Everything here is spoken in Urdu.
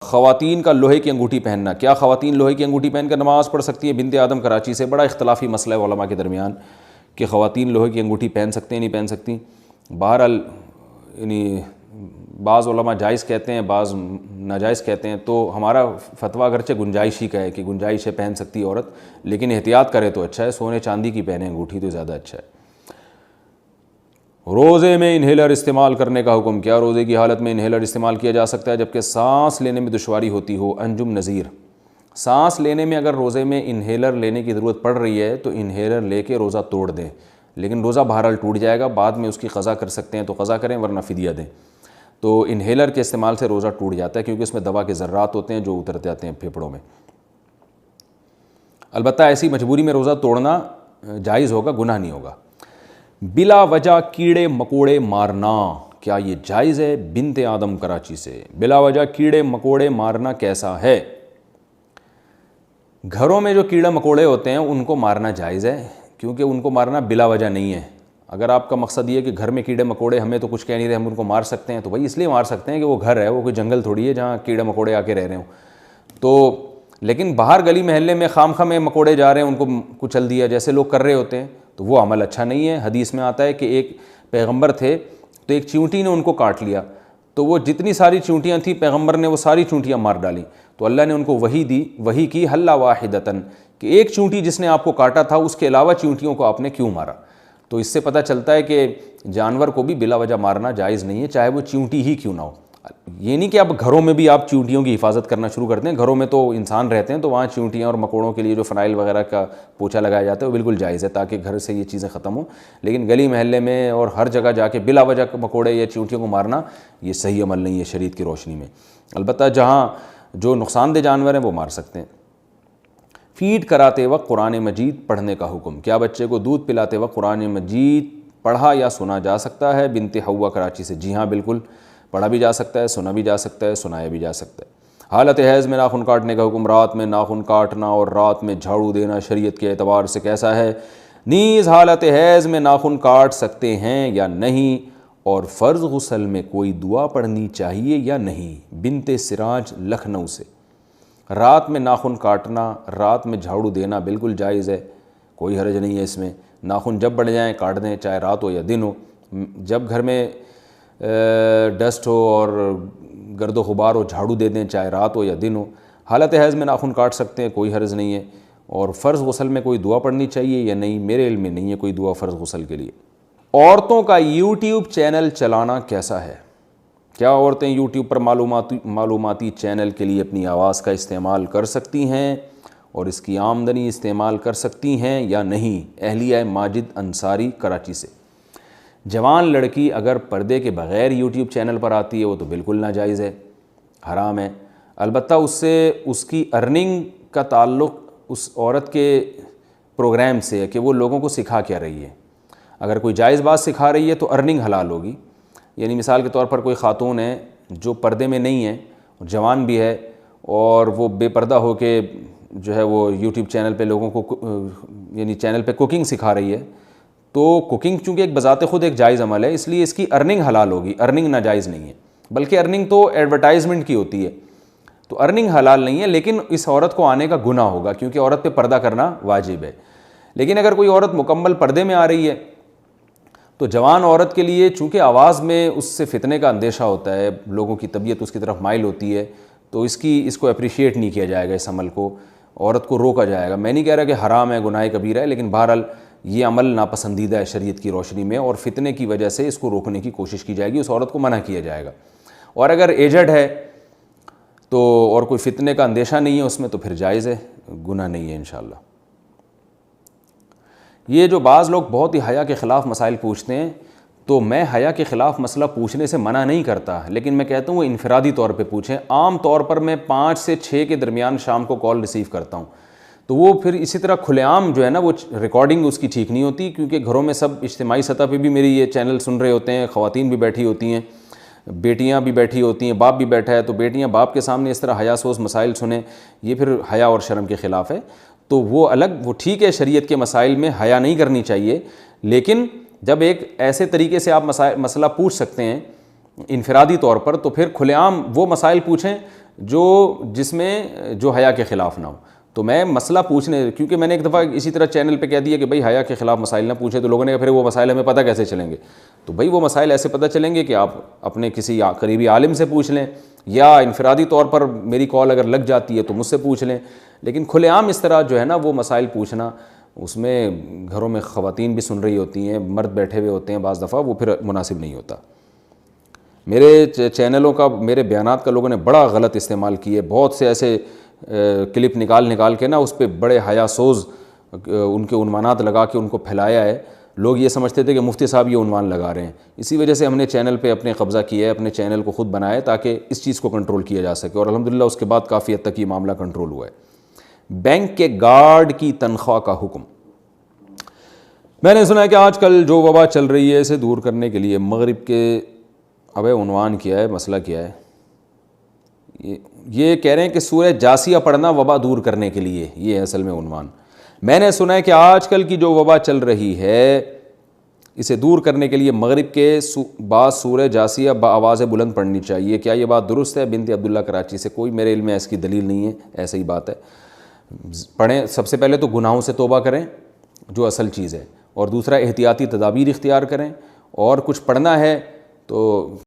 خواتین کا لوہے کی انگوٹھی پہننا، کیا خواتین لوہے کی انگوٹھی پہن کر نماز پڑھ سکتی ہیں؟ بنت آدم کراچی سے، بڑا اختلافی مسئلہ ہے علماء کے درمیان کہ خواتین لوہے کی انگوٹھی پہن سکتے ہیں نہیں پہن سکتی۔ بہرحال یعنی بعض علماء جائز کہتے ہیں، بعض ناجائز کہتے ہیں، تو ہمارا فتویٰ اگرچہ گنجائش ہی کا ہے کہ گنجائش ہے پہن سکتی عورت، لیکن احتیاط کرے تو اچھا ہے، سونے چاندی کی پہنے انگوٹھی تو زیادہ اچھا ہے۔ روزے میں انہیلر استعمال کرنے کا حکم، کیا روزے کی حالت میں انہیلر استعمال کیا جا سکتا ہے جبکہ سانس لینے میں دشواری ہوتی ہو؟ انجم نذیر، سانس لینے میں اگر روزے میں انہیلر لینے کی ضرورت پڑ رہی ہے تو انہیلر لے کے روزہ توڑ دیں، لیکن روزہ بہرحال ٹوٹ جائے گا، بعد میں اس کی قضا کر سکتے ہیں تو قضا کریں ورنہ فدیہ دیں۔ تو انہیلر کے استعمال سے روزہ ٹوٹ جاتا ہے کیونکہ اس میں دوا کے ذرات ہوتے ہیں جو اتر جاتے ہیں پھیپھڑوں میں۔ البتہ ایسی مجبوری میں روزہ توڑنا جائز ہوگا، گناہ نہیں ہوگا۔ بلا وجہ کیڑے مکوڑے مارنا، کیا یہ جائز ہے؟ بنت آدم کراچی سے، بلا وجہ کیڑے مکوڑے مارنا کیسا ہے؟ گھروں میں جو کیڑے مکوڑے ہوتے ہیں ان کو مارنا جائز ہے، کیونکہ ان کو مارنا بلا وجہ نہیں ہے۔ اگر آپ کا مقصد یہ ہے کہ گھر میں کیڑے مکوڑے ہمیں تو کچھ کہہ نہیں رہے ہم ان کو مار سکتے ہیں، تو بھائی اس لیے مار سکتے ہیں کہ وہ گھر ہے، وہ کوئی جنگل تھوڑی ہے جہاں کیڑے مکوڑے آ کے رہ رہے ہوں۔ تو لیکن باہر گلی محلے میں خام خواہ میں مکوڑے جا رہے ہیں ان کو کچل دیا جیسے لوگ کر رہے ہوتے ہیں، تو وہ عمل اچھا نہیں ہے۔ حدیث میں آتا ہے کہ ایک پیغمبر تھے تو ایک چیونٹی نے ان کو کاٹ لیا، تو وہ جتنی ساری چیونٹیاں تھیں پیغمبر نے وہ ساری چیونٹیاں مار ڈالیں، تو اللہ نے ان کو وحی دی، وحی کی حل واحدتن، کہ ایک چیونٹی جس نے آپ کو کاٹا تھا اس کے علاوہ چیونٹیوں کو آپ نے کیوں مارا؟ تو اس سے پتہ چلتا ہے کہ جانور کو بھی بلا وجہ مارنا جائز نہیں ہے، چاہے وہ چیونٹی ہی کیوں نہ ہو۔ یہ نہیں کہ اب گھروں میں بھی آپ چیونٹیوں کی حفاظت کرنا شروع کر دیں، گھروں میں تو انسان رہتے ہیں تو وہاں چیونٹیاں اور مکوڑوں کے لیے جو فنائل وغیرہ کا پوچھا لگایا جاتا ہے وہ بالکل جائز ہے تاکہ گھر سے یہ چیزیں ختم ہوں، لیکن گلی محلے میں اور ہر جگہ جا کے بلا وجہ مکوڑے یا چیونٹیوں کو مارنا یہ صحیح عمل نہیں ہے شریعت کی روشنی میں۔ البتہ جہاں جو نقصان دہ جانور ہیں وہ مار سکتے ہیں۔ فیڈ کراتے وقت قرآن مجید پڑھنے کا حکم، کیا بچے کو دودھ پلاتے وقت قرآن مجید پڑھا یا سنا جا سکتا ہے؟ بنت حوا کراچی سے، جی ہاں بالکل، پڑھا بھی جا سکتا ہے، سنا بھی جا سکتا ہے، سنایا بھی جا سکتا ہے۔ حالت حیض میں ناخن کاٹنے کا حکم، رات میں ناخن کاٹنا اور رات میں جھاڑو دینا شریعت کے اعتبار سے کیسا ہے؟ نیز حالت حیض میں ناخن کاٹ سکتے ہیں یا نہیں، اور فرض غسل میں کوئی دعا پڑھنی چاہیے یا نہیں؟ بنت سراج لکھنؤ سے، رات میں ناخن کاٹنا، رات میں جھاڑو دینا بالکل جائز ہے، کوئی حرج نہیں ہے اس میں، ناخن جب بڑھ جائیں کاٹ دیں، چاہے رات ہو یا دن ہو۔ جب گھر میں ڈسٹ ہو اور گرد و غبار ہو جھاڑو دے دیں، چاہے رات ہو یا دن ہو۔ حالت حیض میں ناخن کاٹ سکتے ہیں، کوئی حرج نہیں ہے۔ اور فرض غسل میں کوئی دعا پڑھنی چاہیے یا نہیں؟ میرے علم میں نہیں ہے کوئی دعا فرض غسل کے لیے۔ عورتوں کا یوٹیوب چینل چلانا کیسا ہے؟ کیا عورتیں یوٹیوب پر معلوماتی چینل کے لیے اپنی آواز کا استعمال کر سکتی ہیں اور اس کی آمدنی استعمال کر سکتی ہیں یا نہیں؟ اہلیہ ماجد انصاری کراچی سے، جوان لڑکی اگر پردے کے بغیر یوٹیوب چینل پر آتی ہے وہ تو بالکل ناجائز ہے، حرام ہے۔ البتہ اس سے اس کی ارننگ کا تعلق اس عورت کے پروگرام سے ہے کہ وہ لوگوں کو سکھا کیا رہی ہے۔ اگر کوئی جائز بات سکھا رہی ہے تو ارننگ حلال ہوگی۔ یعنی مثال کے طور پر کوئی خاتون ہے جو پردے میں نہیں ہے، جوان بھی ہے، اور وہ بے پردہ ہو کے جو ہے وہ یوٹیوب چینل پہ لوگوں کو یعنی چینل پہ کوکنگ سکھا رہی ہے، تو کوکنگ چونکہ ایک بذات خود ایک جائز عمل ہے، اس لیے اس کی ارننگ حلال ہوگی، ارننگ ناجائز نہیں ہے، بلکہ ارننگ تو ایڈورٹائزمنٹ کی ہوتی ہے، تو ارننگ حلال نہیں ہے، لیکن اس عورت کو آنے کا گناہ ہوگا کیونکہ عورت پہ پردہ کرنا واجب ہے۔ لیکن اگر کوئی عورت مکمل پردے میں آ رہی ہے تو جوان عورت کے لیے چونکہ آواز میں اس سے فتنے کا اندیشہ ہوتا ہے، لوگوں کی طبیعت اس کی طرف مائل ہوتی ہے، تو اس کو اپریشیٹ نہیں کیا جائے گا، اس عمل کو عورت کو روکا جائے گا۔ میں نہیں کہہ رہا کہ حرام ہے، گناہ کبیرہ ہے، لیکن بہرحال یہ عمل ناپسندیدہ ہے شریعت کی روشنی میں، اور فتنے کی وجہ سے اس کو روکنے کی کوشش کی جائے گی، اس عورت کو منع کیا جائے گا۔ اور اگر ایجڈ ہے تو اور کوئی فتنے کا اندیشہ نہیں ہے اس میں تو پھر جائز ہے، گناہ نہیں ہے انشاءاللہ۔ یہ جو بعض لوگ بہت ہی حیا کے خلاف مسائل پوچھتے ہیں، تو میں حیا کے خلاف مسئلہ پوچھنے سے منع نہیں کرتا، لیکن میں کہتا ہوں وہ انفرادی طور پہ پوچھیں۔ عام طور پر میں 5 سے 6 کے درمیان شام کو کال ریسیو کرتا ہوں، تو وہ پھر اسی طرح کھلے عام جو ہے نا وہ ریکارڈنگ اس کی ٹھیک نہیں ہوتی، کیونکہ گھروں میں سب اجتماعی سطح پہ بھی میری یہ چینل سن رہے ہوتے ہیں، خواتین بھی بیٹھی ہوتی ہیں، بیٹیاں بھی بیٹھی ہوتی ہیں، باپ بھی بیٹھا ہے، تو بیٹیاں باپ کے سامنے اس طرح حیا سوز مسائل سنیں، یہ پھر حیا اور شرم کے خلاف ہے۔ تو وہ الگ، وہ ٹھیک ہے شریعت کے مسائل میں حیا نہیں کرنی چاہیے، لیکن جب ایک ایسے طریقے سے آپ مسئلہ پوچھ سکتے ہیں انفرادی طور پر، تو پھر کھلے عام وہ مسائل پوچھیں جس میں جو حیا کے خلاف نہ ہو. تو میں مسئلہ پوچھنے، کیونکہ میں نے ایک دفعہ اسی طرح چینل پہ کہہ دیا کہ بھائی حیا کے خلاف مسائل نہ پوچھیں، تو لوگوں نے کہا پھر وہ مسائل ہمیں پتہ کیسے چلیں گے؟ تو بھائی وہ مسائل ایسے پتہ چلیں گے کہ آپ اپنے کسی قریبی عالم سے پوچھ لیں، یا انفرادی طور پر میری کال اگر لگ جاتی ہے تو مجھ سے پوچھ لیں. لیکن کھلے عام اس طرح جو ہے نا وہ مسائل پوچھنا، اس میں گھروں میں خواتین بھی سن رہی ہوتی ہیں، مرد بیٹھے ہوئے ہوتے ہیں، بعض دفعہ وہ پھر مناسب نہیں ہوتا. میرے چینلوں کا، میرے بیانات کا لوگوں نے بڑا غلط استعمال کیے. بہت سے ایسے کلپ نکال کے نا اس پہ بڑے حیا سوز ان کے عنوانات لگا کے ان کو پھیلایا ہے. لوگ یہ سمجھتے تھے کہ مفتی صاحب یہ عنوان لگا رہے ہیں. اسی وجہ سے ہم نے چینل پہ اپنے قبضہ کیا ہے، اپنے چینل کو خود بنایا ہے تاکہ اس چیز کو کنٹرول کیا جا سکے، اور الحمدللہ اس کے بعد کافی حد تک یہ معاملہ کنٹرول ہوا ہے. بینک کے گارڈ کی تنخواہ کا حکم. میں نے سنا ہے کہ آج کل جو وبا چل رہی ہے اسے دور کرنے کے لیے مغرب کے عنوان کیا ہے، مسئلہ کیا ہے؟ یہ کہہ رہے ہیں کہ سورہ جاسیہ پڑھنا وبا دور کرنے کے لیے، یہ ہے اصل میں عنوان. میں نے سنا ہے کہ آج کل کی جو وبا چل رہی ہے اسے دور کرنے کے لیے مغرب کے بعد سورہ جاسیہ بآواز بلند پڑھنی چاہیے. کیا یہ بات درست ہے؟ بنت عبداللہ کراچی سے. کوئی میرے علم میں اس کی دلیل نہیں ہے، ایسے ہی بات ہے. پڑھیں. سب سے پہلے تو گناہوں سے توبہ کریں جو اصل چیز ہے، اور دوسرا احتیاطی تدابیر اختیار کریں، اور کچھ پڑھنا ہے تو